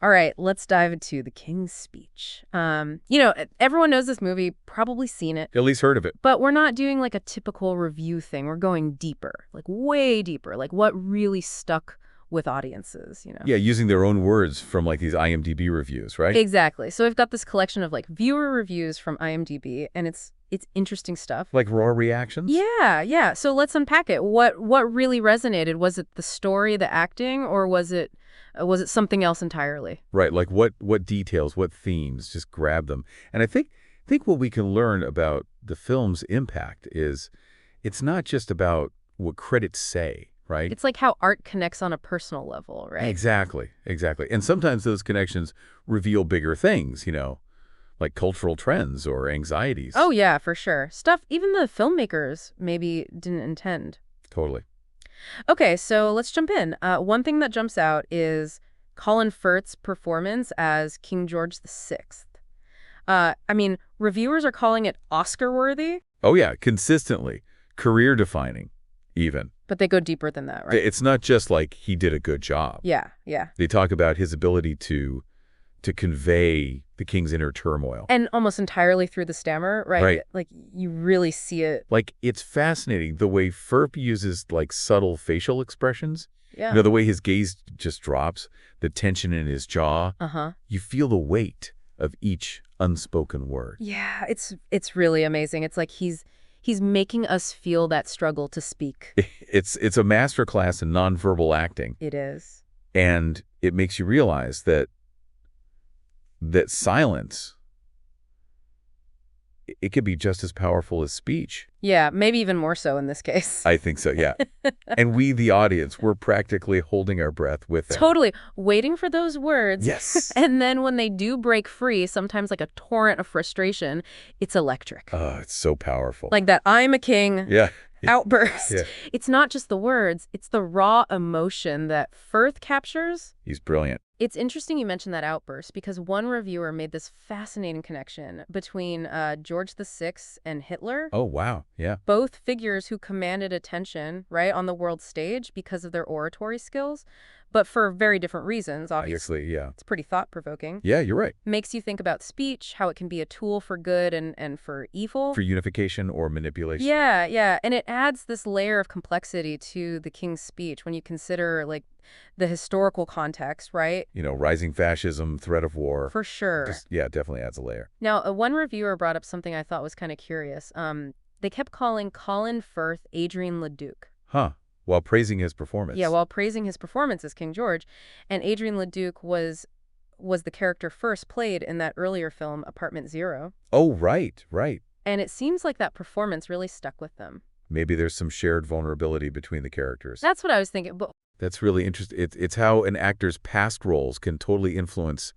All right, let's dive into the King's Speech. Everyone knows this movie, probably seen it. At least heard of it. But we're not doing like a typical review thing. We're going deeper, like way deeper, like what really stuck with audiences. Yeah, using their own words from like these IMDb reviews, right? Exactly. So we've got this collection of like viewer reviews from IMDb, and it's interesting stuff. Like raw reactions? Yeah. So let's unpack it. What really resonated? Was it the story, the acting, or was it something else entirely? Right, like what details, what themes, just grab them. And I think what we can learn about the film's impact is it's not just about what critics say, right? It's like how art connects on a personal level, right? Exactly. And sometimes those connections reveal bigger things, like cultural trends or anxieties. Oh, yeah, for sure. Stuff even the filmmakers maybe didn't intend. Totally. Okay, so let's jump in. One thing that jumps out is Colin Firth's performance as King George VI. Reviewers are calling it Oscar-worthy. Oh, yeah, consistently. Career-defining, even. But they go deeper than that, right? It's not just like he did a good job. Yeah. They talk about his ability to convey the king's inner turmoil. And almost entirely through the stammer, right? Right. Like, you really see it. Like, it's fascinating the way Firth uses, like, subtle facial expressions. Yeah. The way his gaze just drops, the tension in his jaw. Uh-huh. You feel the weight of each unspoken word. Yeah, it's really amazing. It's like he's making us feel that struggle to speak. It's a masterclass in nonverbal acting. It is. And it makes you realize that silence, it could be just as powerful as speech. Yeah, maybe even more so in this case. I think so, yeah. And we, the audience, we're practically holding our breath with them. Totally. Waiting for those words. Yes. And then when they do break free, sometimes like a torrent of frustration, it's electric. Oh, it's so powerful. Like that I'm a king outburst. Yeah. It's not just the words, it's the raw emotion that Firth captures. He's brilliant. It's interesting you mentioned that outburst because one reviewer made this fascinating connection between George VI and Hitler. Oh, wow. Yeah. Both figures who commanded attention, right, on the world stage because of their oratory skills, but for very different reasons, obviously. Obviously, yeah. It's pretty thought-provoking. Yeah, you're right. Makes you think about speech, how it can be a tool for good and for evil. For unification or manipulation. Yeah. And it adds this layer of complexity to the King's Speech when you consider, like, the historical context, right? Rising fascism, threat of war. For sure. Definitely adds a layer. Now, one reviewer brought up something I thought was kind of curious. They kept calling Colin Firth Adrian Leduc. Huh. While praising his performance. Yeah, while praising his performance as King George. And Adrian Leduc was the character first played in that earlier film, Apartment Zero. Oh, right. And it seems like that performance really stuck with them. Maybe there's some shared vulnerability between the characters. That's what I was thinking. But that's really interesting. It's how an actor's past roles can totally influence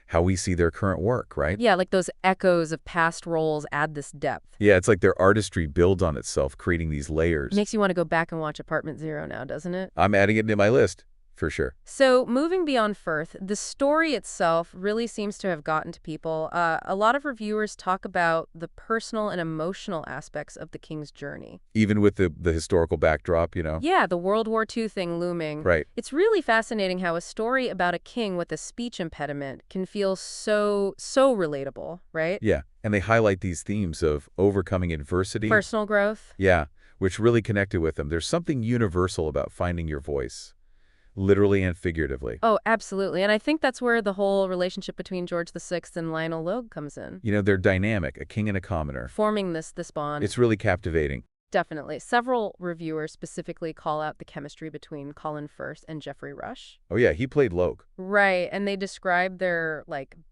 how we see their current work, right? Yeah, like those echoes of past roles add this depth. Yeah, it's like their artistry builds on itself, creating these layers. Makes you want to go back and watch Apartment Zero now, doesn't it? I'm adding it to my list, for sure. So moving beyond Firth, the story itself really seems to have gotten to people. A lot of reviewers talk about the personal and emotional aspects of the King's journey. Even with the historical backdrop, Yeah, the World War II thing looming. Right. It's really fascinating how a story about a king with a speech impediment can feel so relatable, right? Yeah, and they highlight these themes of overcoming adversity. Personal growth. Yeah, which really connected with them. There's something universal about finding your voice. Literally and figuratively. Oh, absolutely. And I think that's where the whole relationship between George VI and Lionel Logue comes in. They're dynamic, a king and a commoner. Forming this bond. It's really captivating. Definitely. Several reviewers specifically call out the chemistry between Colin Firth and Geoffrey Rush. Oh, yeah, he played Logue. Right, and they describe their,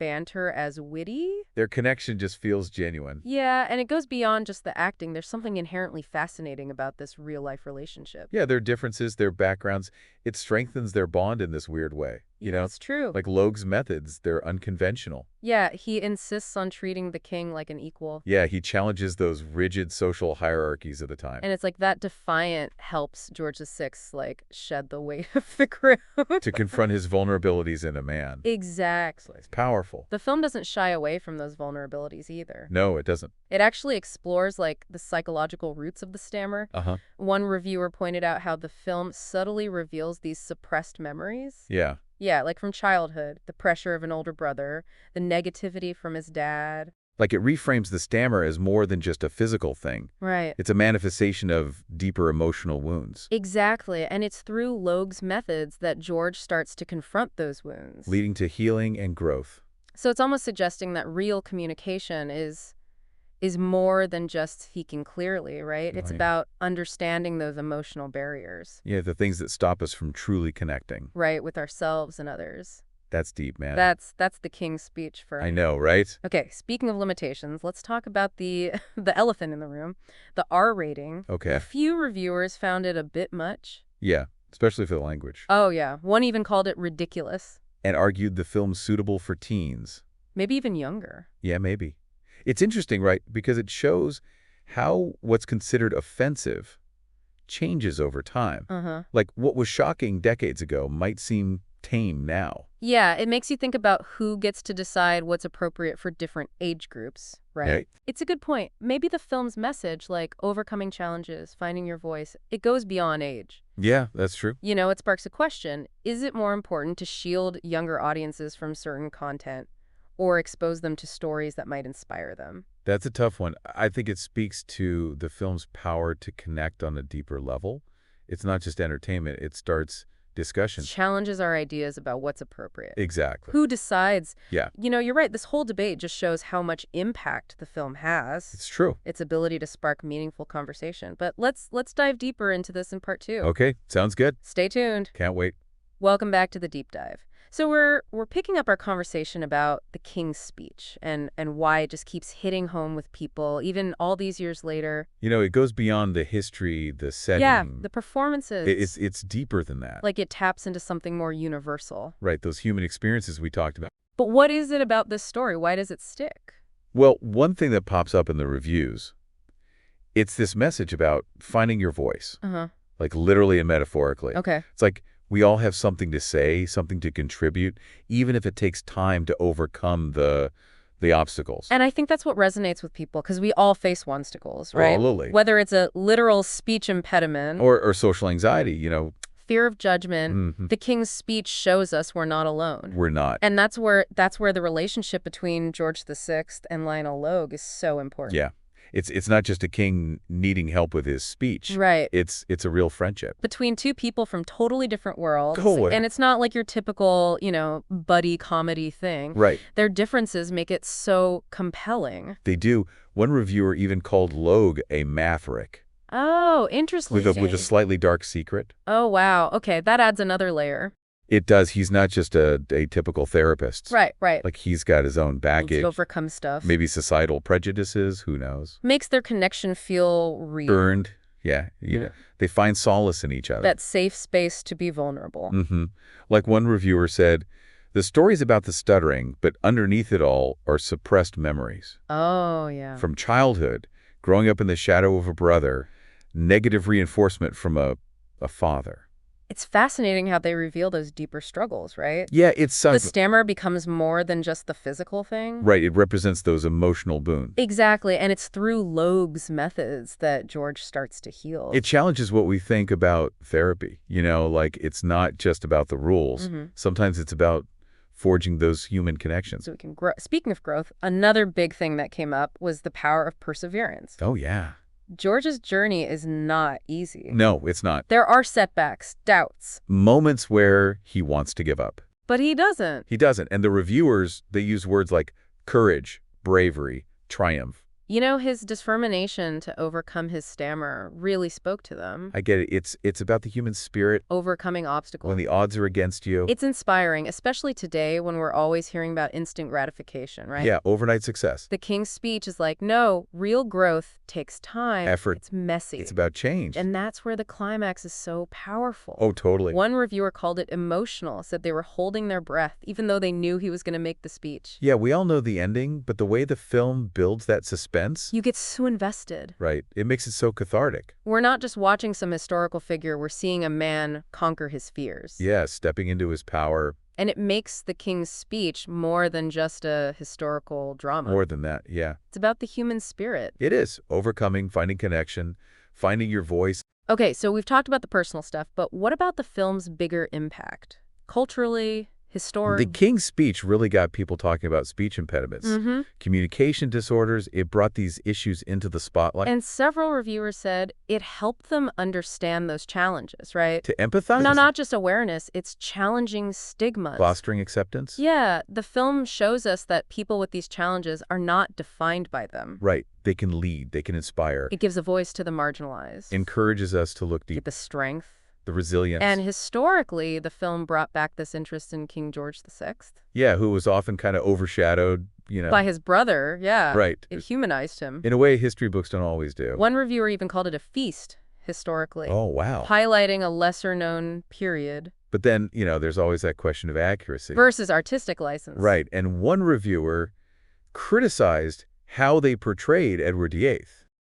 banter as witty. Their connection just feels genuine. Yeah, and it goes beyond just the acting. There's something inherently fascinating about this real-life relationship. Yeah, their differences, their backgrounds, it strengthens their bond in this weird way. It's true. Like Logue's methods, they're unconventional. Yeah, he insists on treating the king like an equal. Yeah, he challenges those rigid social hierarchies of the time. And it's like that defiant helps George VI, shed the weight of the crown. To confront his vulnerabilities in a man. Exactly. It's powerful. The film doesn't shy away from those vulnerabilities either. No, it doesn't. It actually explores, the psychological roots of the stammer. Uh-huh. One reviewer pointed out how the film subtly reveals these suppressed memories. Yeah. Yeah, like from childhood, the pressure of an older brother, the negativity from his dad. Like it reframes the stammer as more than just a physical thing. Right. It's a manifestation of deeper emotional wounds, Exactly, and it's through Logue's methods that George starts to confront those wounds. leading to healing and growth. So it's almost suggesting that real communication is more than just speaking clearly, right? Oh, It's yeah. about understanding those emotional barriers, Yeah, the things that stop us from truly connecting. right, with ourselves and others. That's deep, man. That's the king's speech for. I know, right? Okay, speaking of limitations, let's talk about the the elephant in the room, the R rating. Okay. A few reviewers found it a bit much. Yeah, especially for the language. Oh yeah, one even called it ridiculous, And argued the film's suitable for teens. maybe even younger. Yeah, maybe. It's interesting, right? Because it shows how what's considered offensive changes over time. Uh-huh. Like what was shocking decades ago might seem tame now. Yeah, it makes you think about who gets to decide what's appropriate for different age groups, right? Right. It's a good point. Maybe the film's message, like overcoming challenges, finding your voice, it goes beyond age. Yeah, that's true. You know, it sparks a question. Is it more important to shield younger audiences from certain content or expose them to stories that might inspire them? That's a tough one. I think it speaks to the film's power to connect on a deeper level. It's not just entertainment. It starts discussion. Challenges our ideas about what's appropriate. Exactly. Who decides? Yeah, You know, you're right. This whole debate just shows how much impact the film has. it's true. Its ability to spark meaningful conversation. But let's dive deeper into this in part 2. Okay, sounds good. Stay tuned. Can't wait. Welcome back to the deep dive. So we're picking up our conversation about the King's Speech and why it just keeps hitting home with people even all these years later. You know, it goes beyond the history, the setting. Yeah, the performances. It's deeper than that. like it taps into something more universal. Right, those human experiences we talked about. But what is it about this story? Why does it stick? Well, one thing that pops up in the reviews, it's this message about finding your voice, Uh-huh. like literally and metaphorically. Okay. It's like we all have something to say, something to contribute, even if it takes time to overcome the obstacles. And I think that's what resonates with people because we all face obstacles, right? Absolutely. Whether it's a literal speech impediment, Or social anxiety, you know, fear of judgment, mhm, the King's Speech shows us we're not alone. we're not. And that's where the relationship between George VI and Lionel Logue is so important. Yeah. It's not just a king needing help with his speech. Right. It's a real friendship. Between two people from totally different worlds. Totally. And it's not like your typical, buddy comedy thing. Right. Their differences make it so compelling. They do. One reviewer even called Logue a maverick Oh, interesting. with a slightly dark secret. Oh, wow. Okay, that adds another layer. It does. He's not just a typical therapist. Right. Like he's got his own To baggage, overcome stuff. maybe societal prejudices, who knows. Makes their connection feel real. Earned. Yeah. You know, they find solace in each other. That safe space to be vulnerable. Mm-hmm. Like one reviewer said, the story's about the stuttering, but underneath it all are suppressed memories. Oh, yeah. From childhood, growing up in the shadow of a brother, negative reinforcement from a father. It's fascinating how they reveal those deeper struggles, right? Yeah, it's The stammer becomes more than just the physical thing. right. It represents those emotional wounds. Exactly, and it's through Logue's methods that George starts to heal. It challenges what we think about therapy. You know, like it's not just about the rules. Mhm. Sometimes it's about forging those human connections. So we can grow. Speaking of growth, another big thing that came up was the power of perseverance. Oh, yeah. George's journey is not easy. No, it's not. There are setbacks, doubts, Moments where he wants to give up. but he doesn't. He doesn't. And the reviewers, they use words like courage, bravery, triumph. You know, his determination to overcome his stammer really spoke to them. I get it. It's about the human spirit Overcoming obstacles. when the odds are against you. It's inspiring, especially today when we're always hearing about instant gratification, right? Yeah, overnight success. The King's Speech is like, no, real growth takes time. Effort. It's messy. It's about change. And that's where the climax is so powerful. Oh, totally. One reviewer called it emotional, said they were holding their breath, even though they knew he was going to make the speech. Yeah, we all know the ending, but the way the film builds that suspense, You get so invested. right, it makes it so cathartic. We're not just watching some historical figure, we're seeing a man conquer his fears. Yeah, stepping into his power. And it makes the King's Speech more than just a historical drama. More than that, yeah. It's about the human spirit. It is. Overcoming, finding connection, finding your voice. Okay, so we've talked about the personal stuff, but what about the film's bigger impact? Culturally, The King's Speech really got people talking about speech impediments, communication disorders. It brought these issues into the spotlight. And several reviewers said it helped them understand those challenges, right? To empathize? No, not just awareness, it's challenging stigmas. Fostering acceptance? Yeah, the film shows us that people with these challenges are not defined by them. Right. They can lead. They can inspire. It gives a voice to the marginalized. Encourages us to look deep. The strength. The resilience. And historically, the film brought back this interest in King George VI. Yeah, who was often kind of overshadowed, By his brother, yeah. Right. It humanized him. In a way, history books don't always do. One reviewer even called it a feast, historically. Oh, wow. Highlighting a lesser-known period. But then, there's always that question of accuracy. Versus artistic license. Right. And one reviewer criticized how they portrayed Edward VIII.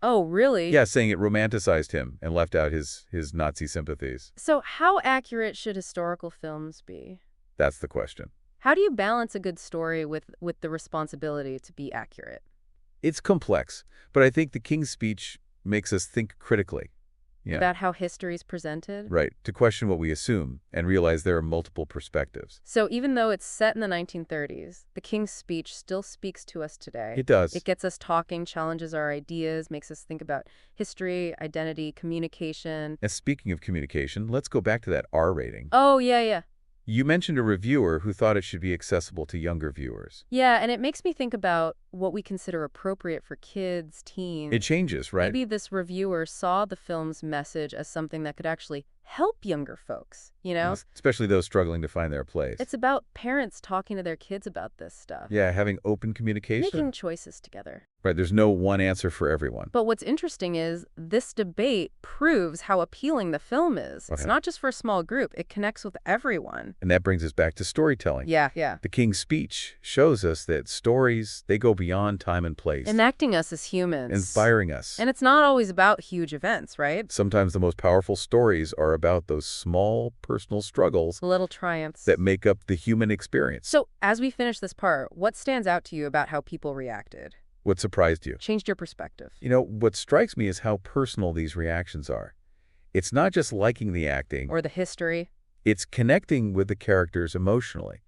Oh, really? Yeah, saying it romanticized him and left out his Nazi sympathies. So how accurate should historical films be? That's the question. How do you balance a good story with the responsibility to be accurate? It's complex, but I think the King's Speech makes us think critically. Yeah. About how history is presented? Right, to question what we assume and realize there are multiple perspectives. So even though it's set in the 1930s, the King's Speech still speaks to us today. It does. It gets us talking, challenges our ideas, makes us think about history, identity, communication. And speaking of communication, let's go back to that R rating. Oh, yeah. You mentioned a reviewer who thought it should be accessible to younger viewers. Yeah, and it makes me think about what we consider appropriate for kids, teens. It changes, right? Maybe this reviewer saw the film's message as something that could actually help younger folks, Especially those struggling to find their place. It's about parents talking to their kids about this stuff. Yeah, having open communication. Making choices together. Right, there's no one answer for everyone. But what's interesting is this debate proves how appealing the film is. Okay. It's not just for a small group. It connects with everyone. And that brings us back to storytelling. Yeah. The King's Speech shows us that stories, they go beyond time and place. Enacting us as humans. Inspiring us. And it's not always about huge events, right? Sometimes the most powerful stories are about those small personal struggles. Little triumphs. That make up the human experience. So as we finish this part, what stands out to you about how people reacted? What surprised you? Changed your perspective. What strikes me is how personal these reactions are. It's not just liking the acting. Or the history. It's connecting with the characters emotionally.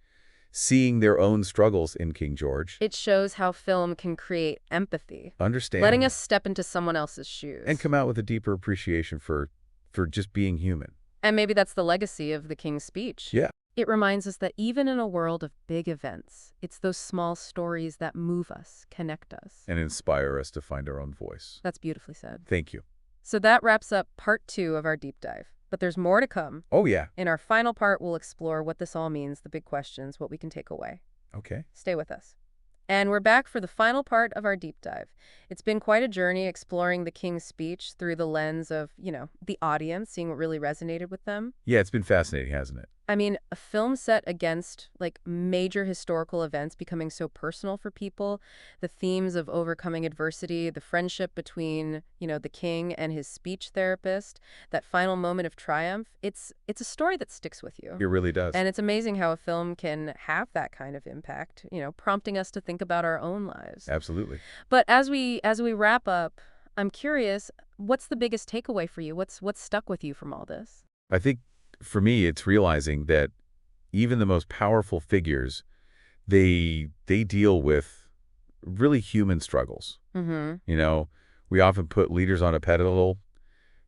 Seeing their own struggles in King George. It shows how film can create empathy. Understand. Letting us step into someone else's shoes. And come out with a deeper appreciation for just being human. And maybe that's the legacy of the King's Speech. Yeah. It reminds us that even in a world of big events, it's those small stories that move us, connect us. And inspire us to find our own voice. That's beautifully said. Thank you. So that wraps up part 2 of our deep dive. But there's more to come. Oh, yeah. In our final part, we'll explore what this all means, the big questions, what we can take away. Okay. Stay with us. And we're back for the final part of our deep dive. It's been quite a journey exploring the King's Speech through the lens of, the audience, seeing what really resonated with them. Yeah, it's been fascinating, hasn't it? I mean, a film set against, major historical events becoming so personal for people, the themes of overcoming adversity, the friendship between, the king and his speech therapist, that final moment of triumph, it's a story that sticks with you. It really does. And it's amazing how a film can have that kind of impact, prompting us to think about our own lives. Absolutely. But as we wrap up, I'm curious, what's the biggest takeaway for you? What's stuck with you from all this? I think for me, it's realizing that even the most powerful figures, they deal with really human struggles. Mm-hmm. We often put leaders on a pedestal,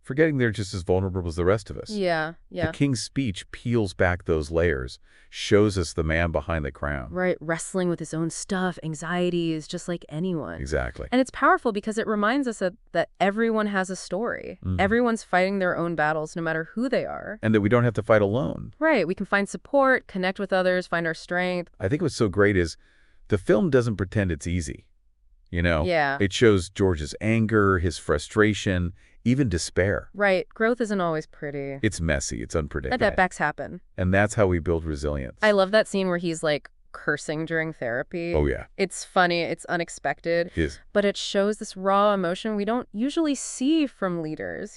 forgetting they're just as vulnerable as the rest of us. Yeah. The King's Speech peels back those layers, shows us the man behind the crown. Right, wrestling with his own stuff, anxieties, just like anyone. Exactly. And it's powerful because it reminds us that everyone has a story. Mm-hmm. Everyone's fighting their own battles, no matter who they are. And that we don't have to fight alone. Right, we can find support, connect with others, find our strength. I think what's so great is the film doesn't pretend it's easy. Yeah. It shows George's anger, his frustration, even despair. Right. Growth isn't always pretty. It's messy. It's unpredictable. Setbacks happen. And that's how we build resilience. I love that scene where he's cursing during therapy. Oh, yeah. It's funny. It's unexpected. It is. But it shows this raw emotion we don't usually see from leaders,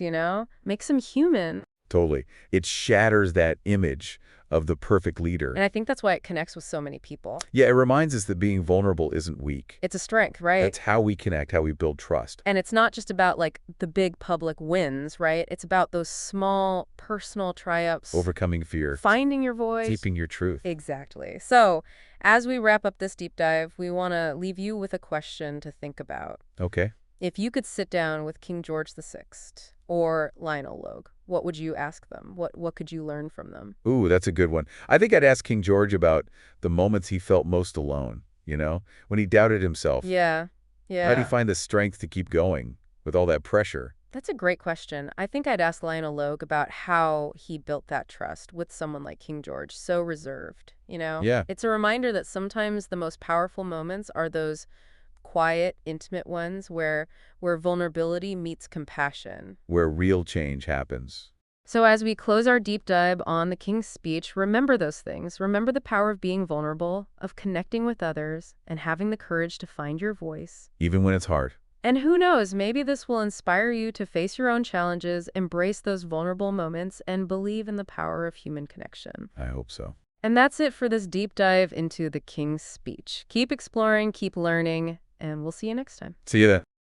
Makes them human. Totally. It shatters that image of the perfect And leader. I think that's why it connects with so many people. Yeah, it reminds us that being vulnerable isn't weak. It's a strength, right? That's how we connect, how we build trust. And it's not just about like the big public wins, right? It's about those small personal triumphs, Overcoming fear, finding your voice. keeping your truth. Exactly. So, as we wrap up this deep dive, we want to leave you with a question to think about. Okay. If you could sit down with King George VI or Lionel Logue, what would you ask them? What could you learn from them? Ooh, that's a good one. I think I'd ask King George about the moments he felt most alone, when he doubted himself. Yeah. How'd he Yeah. find the strength to keep going with all that pressure? That's a great question. I think I'd ask Lionel Logue about how he built that trust with someone like King George, so reserved. Yeah, It's a reminder that sometimes the most powerful moments are those quiet, intimate ones where vulnerability meets compassion. where real change happens. So as we close our deep dive on the King's speech, remember those things. Remember the power of being vulnerable, of connecting with others, and having the courage to find your voice. Even when it's hard. And who knows, maybe this will inspire you to face your own challenges, embrace those vulnerable moments, and believe in the power of human connection. I hope so. And that's it for this deep dive into the King's speech. Keep exploring, keep learning, and we'll see you next time. See you then.